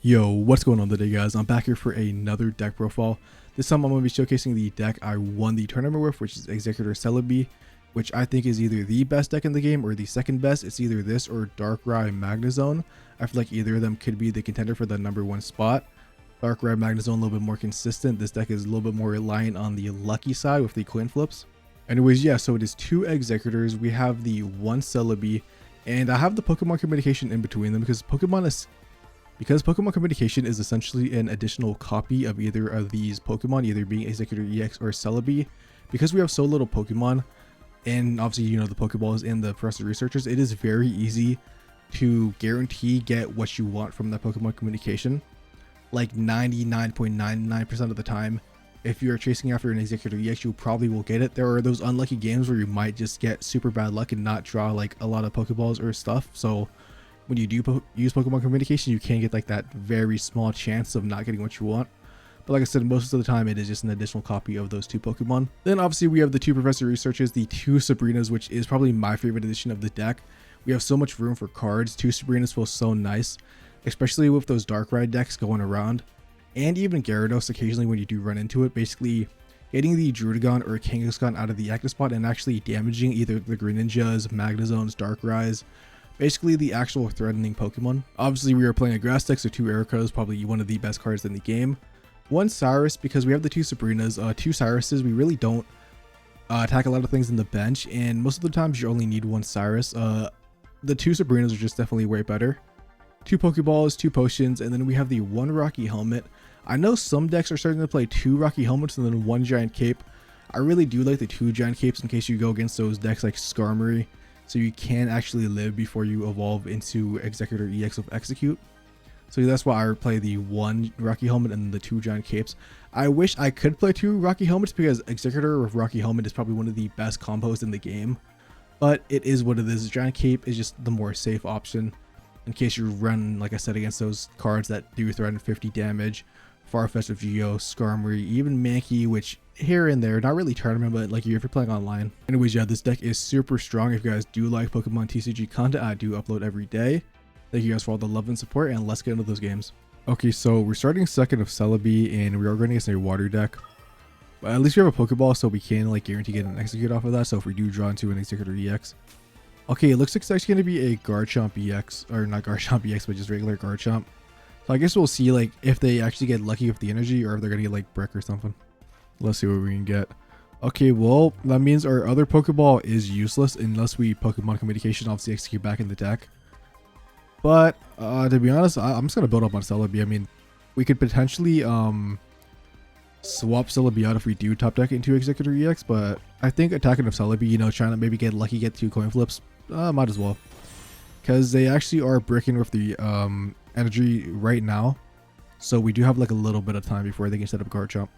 Yo, what's going on today, guys? I'm back here for another deck profile. This time I'm going to be showcasing the deck I won the tournament with, which is Exeggutor Celebi, which I think is either the best deck in the game or the second best. It's either this or Darkrai Magnezone. I feel like either of them could be the contender for the #1 spot. Darkrai Magnezone a little bit more consistent. This deck is a little bit more reliant on the lucky side with the coin flips. Anyways, yeah, so it is 2 Exeggutors. We have the 1 Celebi, and I have the Pokemon communication in between them because Pokemon communication is essentially an additional copy of either of these Pokemon, either being Exeggutor EX or Celebi. Because we have so little Pokemon, and obviously, you know, the Pokeballs and the Professor Researchers, it is very easy to guarantee get what you want from that Pokemon communication. Like 99.99% of the time, if you're chasing after an Exeggutor EX, you probably will get it. There are those unlucky games where you might just get super bad luck and not draw like a lot of Pokeballs or stuff. So when you do use Pokemon communication, you can get like that very small chance of not getting what you want. But like I said, most of the time it is just an additional copy of those 2 Pokemon. Then obviously we have the 2 Professor Researchers, the 2 Sabrinas, which is probably my favorite edition of the deck. We have so much room for cards. 2 Sabrinas feel so nice, especially with those Darkrai decks going around. And even Gyarados occasionally when you do run into it, basically getting the Druddigon or Kangaskhan out of the active spot and actually damaging either the Greninjas, Magnezones, Darkrai's, basically the actual threatening Pokemon. Obviously we are playing a grass deck, so 2 Ericos, probably one of the best cards in the game. 1 Cyrus, because we have the 2 Sabrinas. 2 Cyruses, we really don't attack a lot of things in the bench, and most of the times you only need 1 Cyrus. The 2 Sabrinas are just definitely way better. 2 Pokeballs, 2 Potions, and then we have the 1 Rocky Helmet. I know some decks are starting to play 2 Rocky Helmets and then 1 Giant Cape. I really do like the 2 Giant Capes in case you go against those decks like Skarmory, so you can actually live before you evolve into Exeggutor EX with Execute. So that's why I play the 1 Rocky Helmet and the 2 Giant Capes. I wish I could play 2 Rocky Helmets because Exeggutor with Rocky Helmet is probably one of the best combos in the game. But it is what it is. Giant Cape is just the more safe option in case you run, like I said, against those cards that do threaten 50 damage. Farfetch'd of Geo, Skarmory, even Mankey, which here and there, not really tournament, but like if you're playing online. Anyways, yeah, this deck is super strong. If you guys do like Pokemon TCG content, I do upload every day. Thank you guys for all the love and support, and let's get into those games. Okay, so we're starting second of Celebi, and we are going against a water deck. But at least we have a Pokeball, so we can like guarantee get an Execute off of that. So if we do draw into an Exeggutor EX. Okay, it looks like it's actually going to be a Garchomp EX, or not Garchomp EX, but just regular Garchomp. So I guess we'll see like if they actually get lucky with the energy or if they're going to get like Brick or something. Let's see what we can get. Okay, well, that means our other Pokeball is useless unless we Pokemon communication, obviously Execute back in the deck. But to be honest, I'm just going to build up on Celebi. I mean, we could potentially swap Celebi out if we do top deck into Exeggutor EX, but I think attacking of Celebi, you know, trying to maybe get lucky, get 2 coin flips, might as well. Because they actually are bricking with the energy right now. So we do have like a little bit of time before they can set up Garchomp.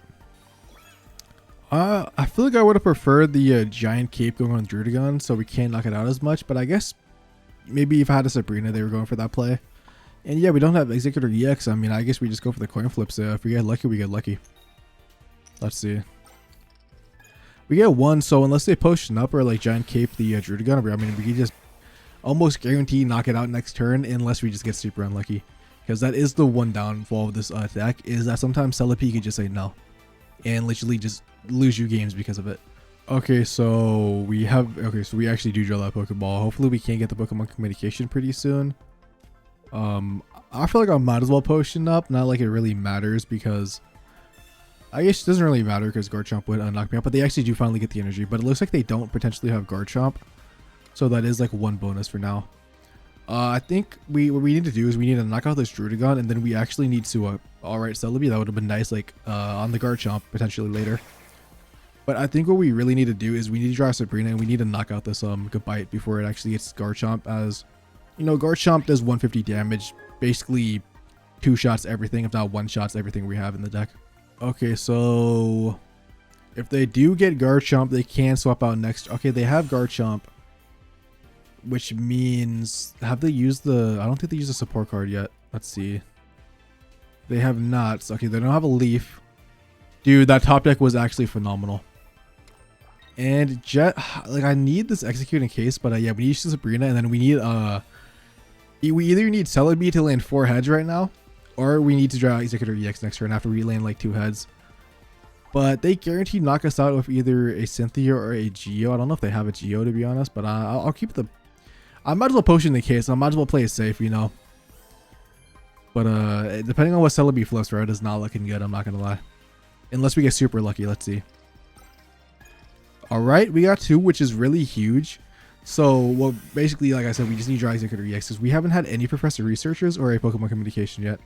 I feel like I would have preferred the Giant Cape going on Druddigon so we can't knock it out as much, but I guess maybe if I had a Sabrina, they were going for that play. And yeah, we don't have Exeggutor EX. I mean, I guess we just go for the coin flips. If we get lucky, we get lucky. Let's see. We get 1, so unless they potion up or like Giant Cape the Druddigon, I mean, we can just almost guarantee knock it out next turn unless we just get super unlucky. Because that is the one downfall of this deck, is that sometimes Celebi can just say no and literally just lose you games because of it. Okay, so we actually do draw that Pokeball. Hopefully we can get the Pokemon communication pretty soon. I feel like I might as well potion up, not like it really matters because I guess it doesn't really matter because Garchomp would knock me out, but they actually do finally get the energy. But it looks like they don't potentially have Garchomp, so that is like 1 bonus for now. I think what we need to do is we need to knock out this Druddigon, and then we actually need to alright Celebi. That would have been nice, like on the Garchomp potentially later. But I think what we really need to do is we need to draw Sabrina, and we need to knock out this Gabite before it actually gets Garchomp. As you know, Garchomp does 150 damage, basically 2 shots everything, if not 1 shots everything we have in the deck. Okay, so if they do get Garchomp, they can swap out next. Okay, they have Garchomp, which means have they used the? I don't think they used a support card yet. Let's see. They have not. Okay, they don't have a Leaf. Dude, that top deck was actually phenomenal. And Jet, like I need this Execute in case, but yeah, we need Sabrina, and then we need we either need Celebi to land 4 heads right now, Or we need to draw Exeggutor EX next turn after we land like 2 heads. But they guarantee knock us out with either a Cynthia or a Geo. I don't know if they have a Geo, to be honest, but I'll keep the... I might as well potion the case. I might as well play it safe, you know. But depending on what Celebi flips, right, is not looking good, I'm not going to lie. Unless we get super lucky, let's see. Alright, we got 2, which is really huge. So, well, basically, like I said, we just need to draw Exeggutor EX because we haven't had any Professor Researchers or a Pokemon Communication yet.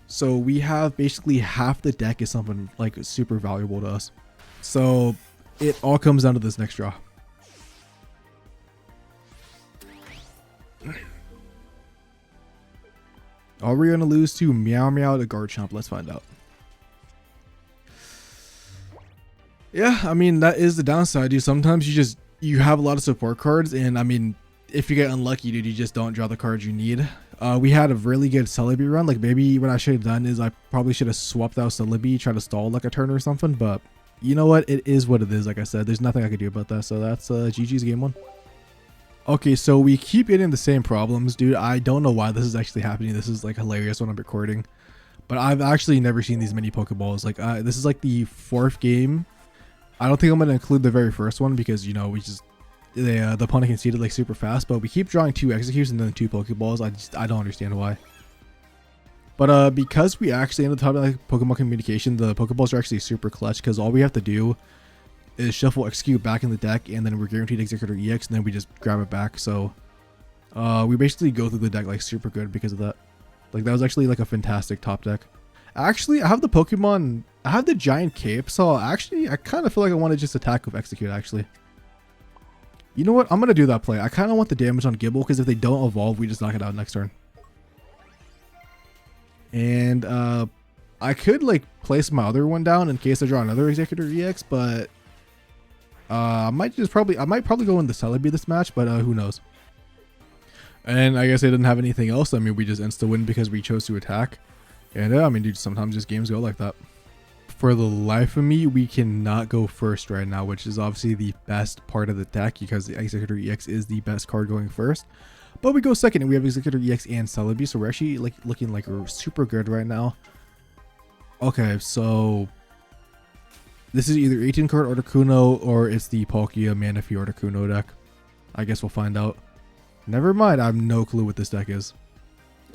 So we have basically half the deck is something like super valuable to us. So it all comes down to this next draw. Are we going to lose to Meow Meow to Garchomp? Let's find out. Yeah, I mean, that is the downside, dude. Sometimes you have a lot of support cards, and I mean, if you get unlucky, dude, you just don't draw the cards you need. We had a really good Celebi run. Like, maybe what I should have done is I probably should have swapped out Celebi, try to stall like a turn or something, but you know what? It is what it is. Like I said, there's nothing I could do about that. So that's GG's game 1. Okay, so we keep getting the same problems, dude. I don't know why this is actually happening. This is like hilarious when I'm recording, but I've actually never seen these many Pokeballs. Like, this is like the 4th game. I don't think I'm going to include the very first one because, you know, the opponent conceded like super fast, but we keep drawing 2 Executes and then 2 Pokeballs. I don't understand why. But because we actually ended up having like Pokemon Communication, the Pokeballs are actually super clutch because all we have to do is shuffle Execute back in the deck, and then we're guaranteed Exeggutor EX, and then we just grab it back. So we basically go through the deck like super good because of that. Like, that was actually like a fantastic top deck. Actually, I have the Pokemon, I have the Giant Cape, so actually I kind of feel like I want to just attack with Execute actually. You know what? I'm going to do that play. I kind of want the damage on Gible because if they don't evolve, we just knock it out next turn. And I could like place my other one down in case I draw another Exeggutor EX, but I might probably go in the Celebi this match, but who knows. And I guess I didn't have anything else. I mean, we just insta win because we chose to attack. And I mean, dude, sometimes just games go like that. For the life of me, we cannot go first right now, which is obviously the best part of the deck because the Exeggutor EX is the best card going first. But we go second, and we have Exeggutor EX and Celebi, so we're actually like looking like we're super good right now. Okay, so this is either 18 card Articuno or it's the Palkia Manaphy Articuno deck. I guess we'll find out. Never mind, I have no clue what this deck is.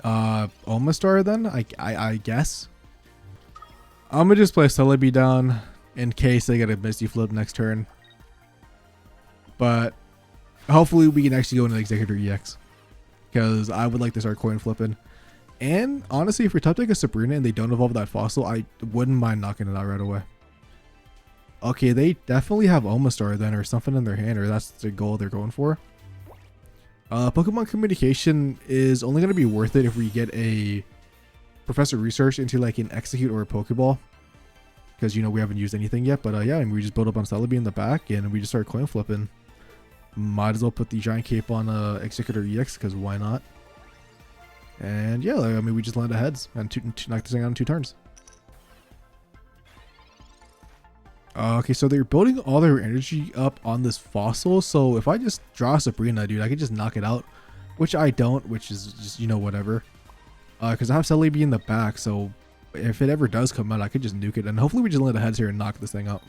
Omastar then, I guess. I'm gonna just play Celebi down in case they get a Misty Flip next turn. But hopefully we can actually go into Exeggutor EX because I would like to start coin flipping. And honestly, if we top deck a Sabrina and they don't evolve that fossil, I wouldn't mind knocking it out right away. Okay, they definitely have Omastar then or something in their hand, or that's the goal they're going for. Pokemon Communication is only going to be worth it if we get a Professor Research into like an Execute or a Pokeball. Because, you know, we haven't used anything yet. But yeah, I mean, we just build up on Celebi in the back and we just start coin flipping. Might as well put the Giant Cape on Exeggutor EX because why not? And yeah, like, I mean, we just land heads and knock this thing out in 2 turns. Okay, so they're building all their energy up on this fossil. So if I just draw Sabrina, dude, I could just knock it out, which I don't, which is just, you know, whatever. Because I have Celebi in the back, so if it ever does come out, I could just nuke it. And hopefully we just land heads here and knock this thing out.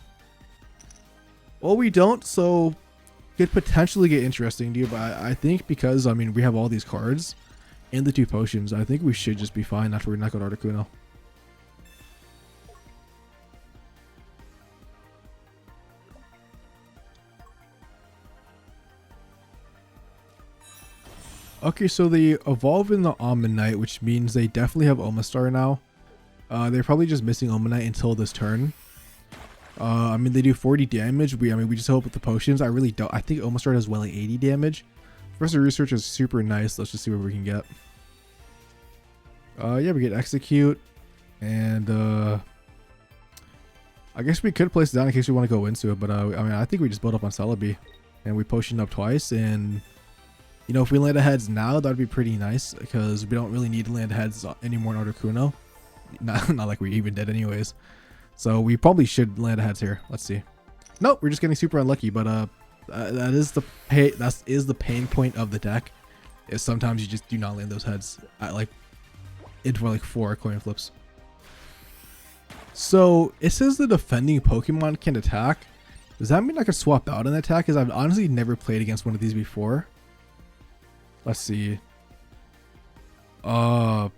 Well, we don't, so could potentially get interesting, dude. But I think because, I mean, we have all these cards and the 2 potions, I think we should just be fine after we knock out Articuno. Okay, so they evolve in the Omanyte, which means they definitely have Omastar now. They're probably just missing Omanyte until this turn. I mean, they do 40 damage. We just hope with the potions. I really don't. I think Omastar does well like 80 damage. First Research is super nice. Let's just see what we can get. Yeah, we get Execute. And I guess we could place it down in case we want to go into it. But I mean, I think we just build up on Celebi. And we potion up twice. And you know, if we land heads now, that'd be pretty nice because we don't really need to land heads anymore in Articuno. Not like we even did anyways. So we probably should land heads here. Let's see. Nope, we're just getting super unlucky. But that is the pain point of the deck. Is sometimes you just do not land those heads at like in for like 4 coin flips. So it says the defending Pokemon can attack. Does that mean I could swap out an attack? Because I've honestly never played against one of these before. Let's see. Yeah,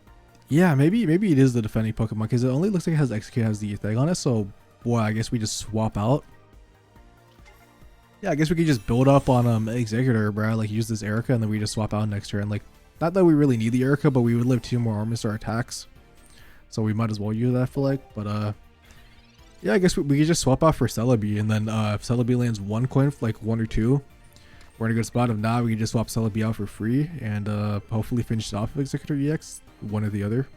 maybe it is the defending Pokemon because it only looks like it has Execute has the thing on it. So boy, I guess we just swap out. Yeah, I guess we could just build up on Exeggutor, bro. Like use this Erica and then we just swap out next turn. Like not that we really need the Erica, but we would live 2 more armors to our attacks. So we might as well use that, I feel like. But yeah, I guess we could just swap out for Celebi, and then if Celebi lands 1 coin, like 1 or 2, we're in a good spot. If not, we can just swap Celebi out for free and hopefully finish it off with Exeggutor EX, one or the other.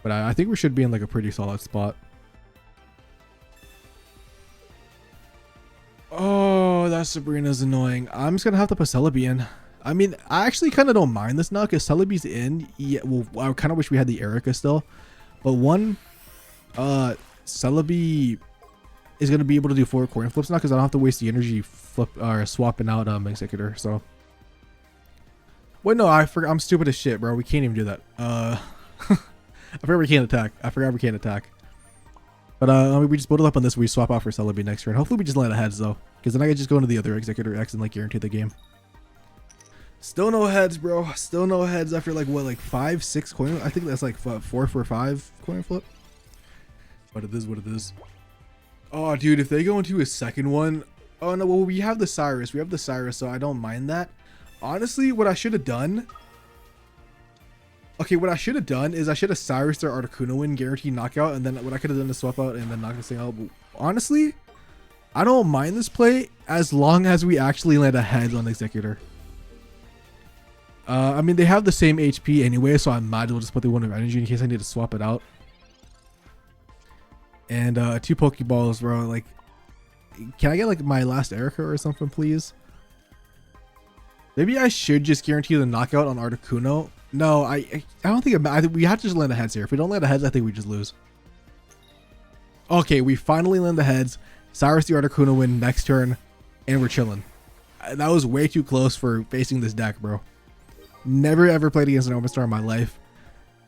But I think we should be in like a pretty solid spot. Oh, that Sabrina's annoying. I'm just gonna have to put Celebi in. I mean, I actually kind of don't mind this now because Celebi's in. Yeah, well, I kind of wish we had the Erica still, but Celebi is gonna be able to do 4 coin flips now because I don't have to waste the energy swapping out Exeggutor. So, wait, no, I forgot. I'm stupid as shit, bro. We can't even do that. I forgot we can't attack. But I mean, we just build it up on this. We swap out for Celebi next turn. Hopefully, we just land heads though, because then I can just go into the other Exeggutor X and like guarantee the game. Still no heads, bro. Still no heads after like what, like 5, 6 coin. I think that's like 4 for 5 coin flip. But it is what it is. Oh, dude, if they go into a second one, oh no. Well, we have the Cyrus. So I don't mind that. Honestly, what I should have done. Okay, what I should have done is I should have Cyrus their Articuno in, guaranteed knockout, and then what I could have done is swap out and then knock this thing out. But honestly, I don't mind this play as long as we actually land a heads on Exeggutor. I mean, they have the same HP anyway, so I might as well just put the 1 of energy in case I need to swap it out. And 2 Pokeballs, bro. Like, can I get like my last Erica or something, please? Maybe I should just guarantee the knockout on Articuno. No, I don't think I think we have to just land the heads here. If we don't land the heads, I think we just lose. Okay, we finally land the heads. Cyrus the Articuno win next turn, and we're chilling. That was way too close for facing this deck, bro. Never ever played against an Omastar in my life,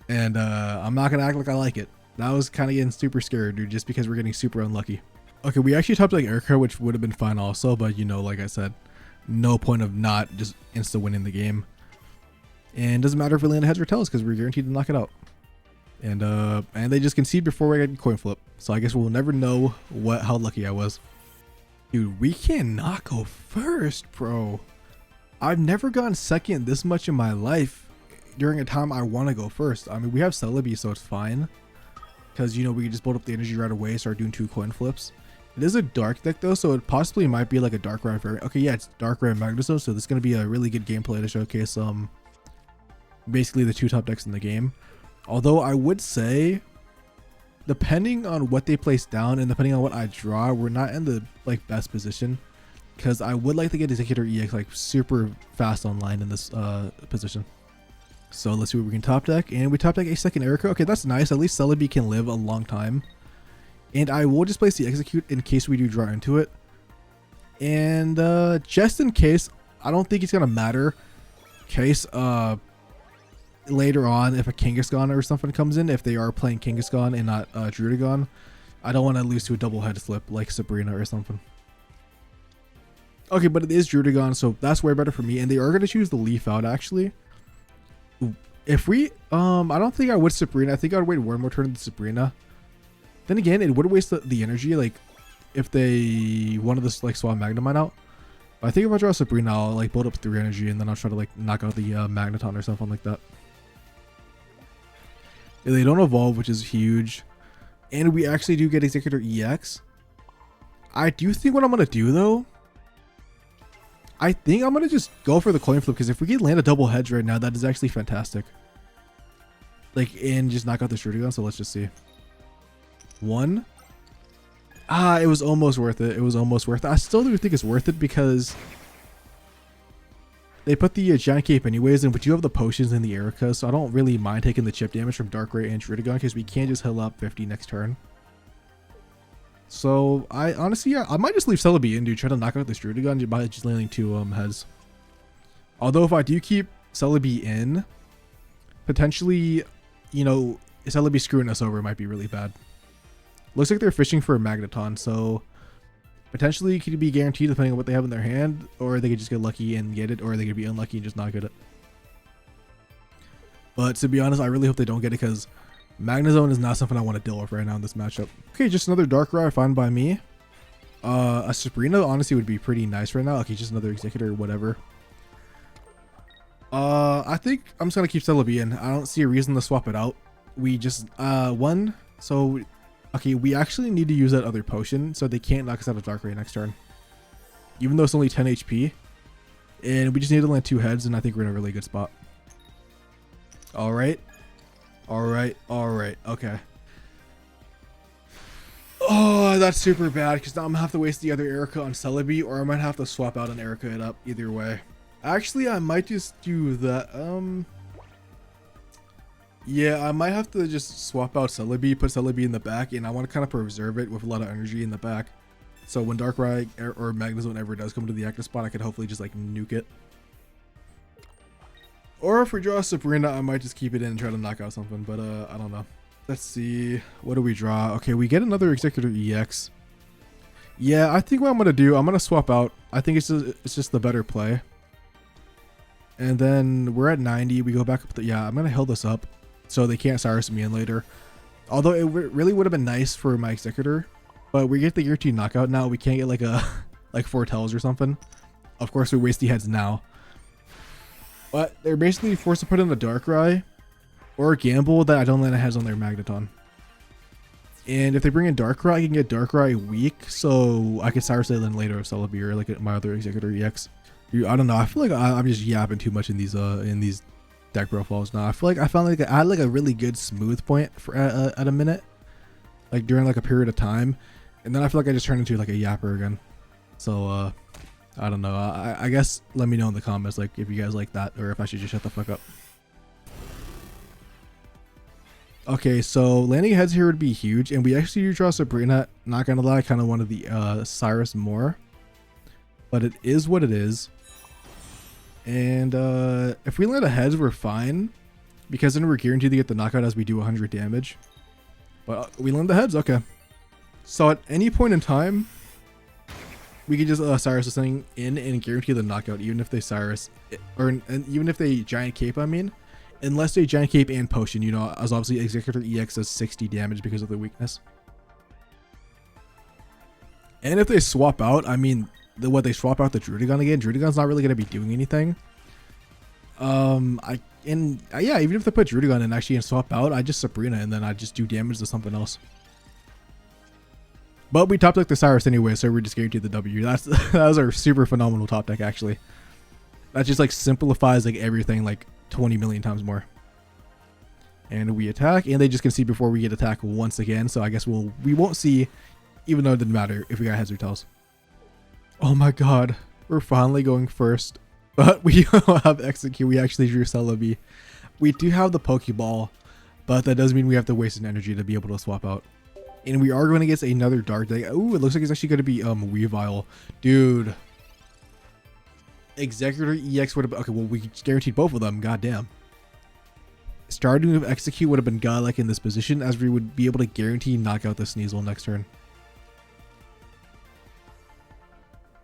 and I'm not gonna act like I like it. That was kind of getting super scared, dude, just because we're getting super unlucky. Okay, we actually topped like Erica, which would have been fine also, but you know, like I said, no point of not just insta winning the game. And doesn't matter if we land heads or tails because we're guaranteed to knock it out. And they just concede before we get coin flip, so I guess we'll never know how lucky I was. Dude, we cannot go first, bro. I've never gone second this much in my life during a time I want to go first. I mean, we have Celebi, so it's fine. Because, you know, we can just build up the energy right away, start doing 2 coin flips. It is a dark deck, though, so it possibly might be like a Darkrai variant. Okay, yeah, it's Darkrai Magnezone, so this is going to be a really good gameplay to showcase basically the 2 top decks in the game. Although I would say, depending on what they place down and depending on what I draw, we're not in the like best position. Because I would like to get Exeggutor EX like super fast online in this position. So let's see what we can top deck. And we top deck a second Erica. Okay, that's nice. At least Celebi can live a long time. And I will just place the Execute in case we do draw into it. And just in case, I don't think it's going to matter. In case later on, if a Kangaskhan or something comes in, if they are playing Kangaskhan and not Druddigon, I don't want to lose to a double head flip like Sabrina or something. Okay, but it is Druddigon, so that's way better for me. And they are going to choose the Leaf out, actually. If we, I don't think I would Sabrina. I think I would wait one more turn to Sabrina. Then again, it would waste the energy, like, if they wanted to, like, swap Magnemite out. But I think if I draw Sabrina, I'll, like, build up 3 energy, and then I'll try to, like, knock out the Magneton or something like that. Yeah, they don't evolve, which is huge. And we actually do get Exeggutor EX. I do think what I'm going to do, though, I think I'm going to just go for the coin flip, because if we can land a double hedge right now, that is actually fantastic. Like, and just knock out the Druddigon, so let's just see. 1. It was almost worth it. It was almost worth it. I still do think it's worth it, because they put the Giant Cape anyways, and we do have the potions in the Erica, so I don't really mind taking the chip damage from Darkrai and Druddigon, because we can just heal up 50 next turn. So I honestly, yeah, I might just leave Celebi in, dude. Try to knock out this Druddigon by just landing 2 heads. Although if I do keep Celebi in, potentially you know, Celebi screwing us over might be really bad. Looks like they're fishing for a Magneton, so potentially could be guaranteed depending on what they have in their hand, or they could just get lucky and get it, or they could be unlucky and just not get it. But to be honest, I really hope they don't get it because Magnezone is not something I want to deal with right now in this matchup. Okay, just another Darkrai fine by me. A Sabrina honestly would be pretty nice right now. Okay, just another Exeggutor or whatever. I think I'm just gonna keep Celebi in. I don't see a reason to swap it out. We just okay, we actually need to use that other potion so they can't knock us out of Darkrai next turn. Even though it's only 10 HP. And we just need to land 2 heads, and I think we're in a really good spot. Alright. Okay. Oh, that's super bad because now I'm gonna have to waste the other Erica on Celebi, or I might have to swap out and Erica it up. Either way. Actually, I might just do that. Yeah, I might have to just swap out Celebi, put Celebi in the back, and I want to kind of preserve it with a lot of energy in the back. So when Darkrai or Magnezone ever does come to the active spot, I could hopefully just like nuke it. Or if we draw a Sabrina, I might just keep it in and try to knock out something, but I don't know. Let's see. What do we draw? Okay, we get another Exeggutor EX. Yeah, I think what I'm going to do, I'm going to swap out. I think it's just the better play. And then we're at 90. We go back up. Yeah, I'm going to heal this up so they can't Cyrus me in later. Although it really would have been nice for my Exeggutor. But we get the guaranteed knockout now. We can't get like a like 4 tails or something. Of course, we waste the heads now. But they're basically forced to put in a Darkrai or gamble that I don't land a heads on their Magneton. And if they bring in Darkrai, I can get Darkrai weak, so I can Cyrus it in later of Celebi or like my other Exeggutor EX. Dude, I don't know. I feel like I'm just yapping too much in these deck profiles now. I feel like I found like I had like a really good smooth point for at a minute, like during like a period of time, and then I feel like I just turned into like a yapper again. So I don't know. I guess let me know in the comments like if you guys like that or if I should just shut the fuck up. Okay, so landing heads here would be huge, and we actually do draw Sabrina. Not gonna lie, I kind of wanted the Cyrus more, but it is what it is. And if we land a heads, we're fine because then we're guaranteed to get the knockout as we do 100 damage. But we land the heads, okay. So at any point in time, we can just Cyrus this thing in and guarantee the knockout, even if they Cyrus and even if they Giant Cape. I mean, unless they Giant Cape and Potion, you know, as obviously Exeggutor EX does 60 damage because of the weakness. And if they swap out, I mean, they swap out the Druddigon again. Druddigon's not really gonna be doing anything. Yeah, even if they put Druddigon in actually and swap out, I just Sabrina and then I just do damage to something else. But we top deck the Cyrus anyway, so we're just guaranteed the W. That was our super phenomenal top deck actually. That just like simplifies like everything like 20 million times more. And we attack, and they just can see before we get attacked once again. So I guess we won't see, even though it didn't matter if we got heads or tails. Oh my god, we're finally going first. But we don't have Execute. We actually drew Celebi. We do have the Pokeball, but that doesn't mean we have to waste an energy to be able to swap out. And we are going to get another Dark deck. Ooh, it looks like it's actually going to be Weavile. Dude. Exeggutor EX would have been... Okay, well, we guaranteed both of them. Goddamn. Starting with Execute would have been godlike in this position, as we would be able to guarantee knock out the Sneasel next turn.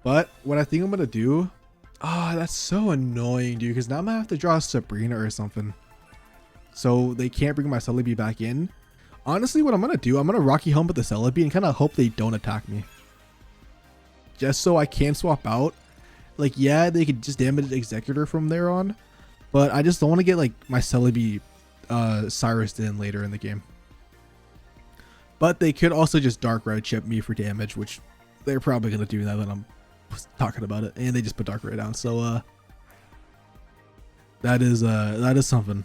But what I think I'm going to do... Ah, that's so annoying, dude, because now I'm going to have to draw Sabrina or something. So they can't bring my Celebi back in. Honestly, what I'm going to do, I'm going to Rocky Helmet the Celebi and kind of hope they don't attack me. Just so I can swap out. Like, yeah, they could just damage Exeggutor from there on. But I just don't want to get, like, my Celebi Cyrus in later in the game. But they could also just Darkrai chip me for damage, which they're probably going to do now that I'm talking about it. And they just put Darkrai down. So, that is something.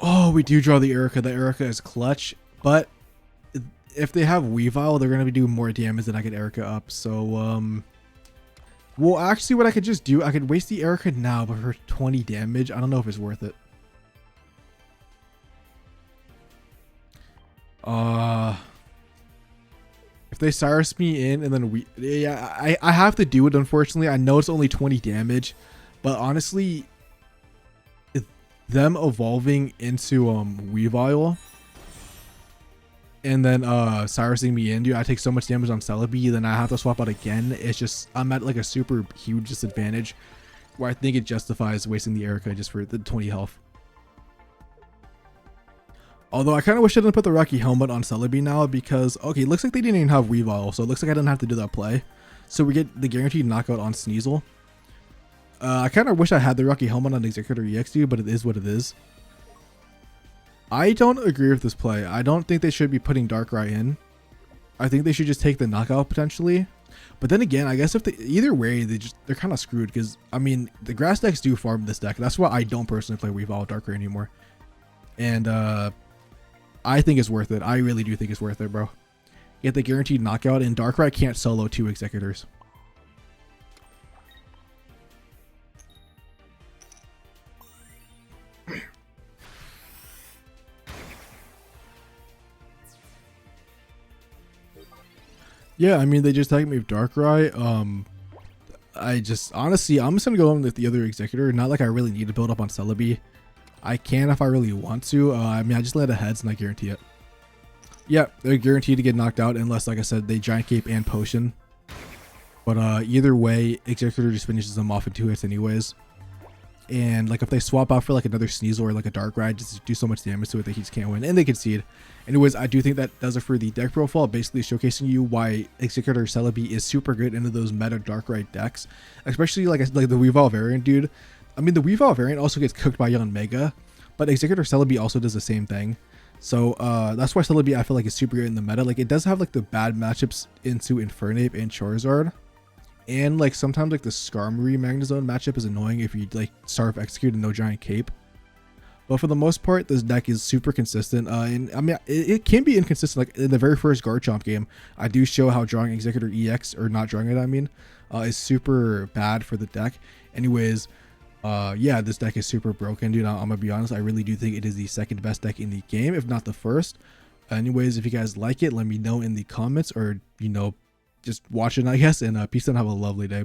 Oh, we do draw the Erica. The Erica is clutch, but if they have Weavile, they're going to be doing more damage than I get Erica up. So, well, actually, what I could just do, I could waste the Erica now, but for 20 damage, I don't know if it's worth it. If they Cyrus me in and then I have to do it, unfortunately. I know it's only 20 damage, but honestly, them evolving into Weavile and then Cyrusing me in, dude, I take so much damage on Celebi, then I have to swap out again. It's just, I'm at like a super huge disadvantage where I think it justifies wasting the Erica just for the 20 health. Although I kind of wish I didn't put the Rocky Helmet on Celebi now because, okay, it looks like they didn't even have Weavile, so it looks like I didn't have to do that play. So we get the guaranteed knockout on Sneasel. I kind of wish I had the Rocky Helmet on Exeggutor EX, dude, but it is what it is. I don't agree with this play. I don't think they should be putting Darkrai in. I think they should just take the knockout potentially. But then again, I guess if they, either way, they're kind of screwed because, I mean, the grass decks do farm this deck. That's why I don't personally play Weavile Darkrai anymore. And I think it's worth it. I really do think it's worth it, bro. Get the guaranteed knockout, and Darkrai can't solo 2 Exeggutors. Yeah, I mean, they just tagged me with Darkrai. I just, honestly, I'm just going to go in with the other Exeggutor. Not like I really need to build up on Celebi. I can if I really want to. I mean, I just let it heads and I guarantee it. Yeah, they're guaranteed to get knocked out unless, like I said, they Giant Cape and Potion. But either way, Exeggutor just finishes them off in 2 hits anyways. And like if they swap out for like another Sneasel or like a Darkrai, just do so much damage to it that he just can't win, and they concede. Anyways, I do think that does it for the deck profile, basically showcasing you why Exeggutor Celebi is super good into those meta Darkrai decks, especially like the Weavile variant, dude. I mean, the Weavile variant also gets cooked by Yanmega, but Exeggutor Celebi also does the same thing. So that's why Celebi I feel like is super good in the meta. Like it does have like the bad matchups into Infernape and Charizard. And like sometimes like the Skarmory Magnezone matchup is annoying if you like Starve Execute and no Giant Cape. But for the most part, this deck is super consistent. And I mean, it can be inconsistent. Like in the very first Garchomp game, I do show how drawing Exeggutor EX, or not drawing it, I mean, is super bad for the deck. Anyways, yeah, this deck is super broken, dude. I'm gonna be honest. I really do think it is the second best deck in the game, if not the first. Anyways, if you guys like it, let me know in the comments, or, you know, just watch it, I guess, and peace and have a lovely day.